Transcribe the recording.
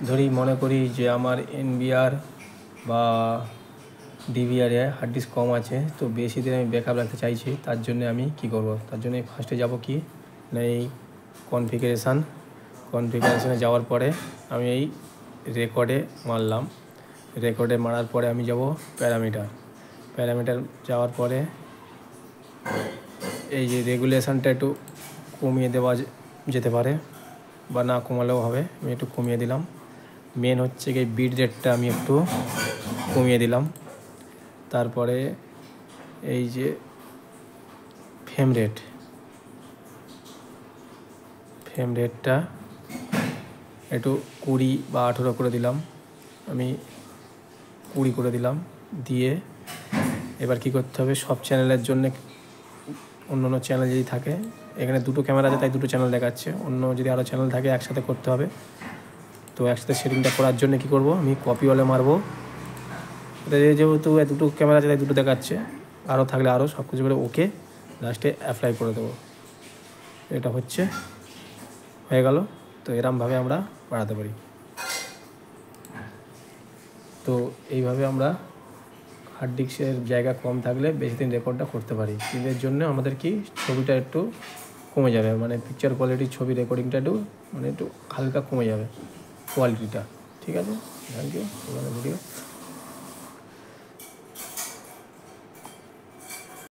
ধরি মনে করি যে আমার এনবিআর বা ডিভিআরে হার্ড ডিস্ক কম আছে, তো বেশি দিন আমি ব্যাকআপ রাখতে চাইছি। তার জন্য আমি কি করব? তার জন্য ফার্স্টে যাব কি না, এই কনফিগারেশনে যাওয়ার পরে আমি এই রেকর্ডে মারলাম। রেকর্ডে মারার পরে আমি যাব প্যারামিটার যাওয়ার পরে এই যে রেগুলেশনটা একটু কমিয়ে দেওয়া যেতে পারে বা না কমালেও হবে, আমি একটু কমিয়ে দিলাম। মেন হচ্ছে কি বিট রেটটা আমি একটু কমিয়ে দিলাম। তারপরে এই যে ফ্রেম রেটটা একটু 20 বা 18 করে দিলাম, আমি 20 করে দিলাম। দিয়ে এবার কি করতে হবে, সব চ্যানেলের জন্য অন্য চ্যানেল যদি থাকে, এখানে দুটো ক্যামেরা আছে তাই দুটো চ্যানেল দেখাচ্ছে, অন্য যদি আরও চ্যানেল থাকে একসাথে করতে হবে। তো একসাথে সেটিংটা করার জন্য কি করব, আমি কপি ওয়ালে মারবো। এটা যেহেতু দুটো ক্যামেরা আছে তাই দুটো দেখাচ্ছে, আরও থাকলে আরও সব কিছু করে ওকে লাস্টে অ্যাপ্লাই করে দেবো। এটা হয়ে গেল। তো এরমভাবে আমরা বাড়াতে পারি। তো এইভাবে আমরা হার্ড ডিস্কের জায়গা কম থাকলে বেশি দিন রেকর্ডটা করতে পারি। কিন্তু এর জন্য আমাদের কি ছবিটা একটু কমে যাবে, মানে পিকচার কোয়ালিটি, ছবি রেকর্ডিংটা একটু হালকা কমে যাবে কোয়ালিটিটা। ঠিক আছে, থ্যাংক ইউ ভিডিও।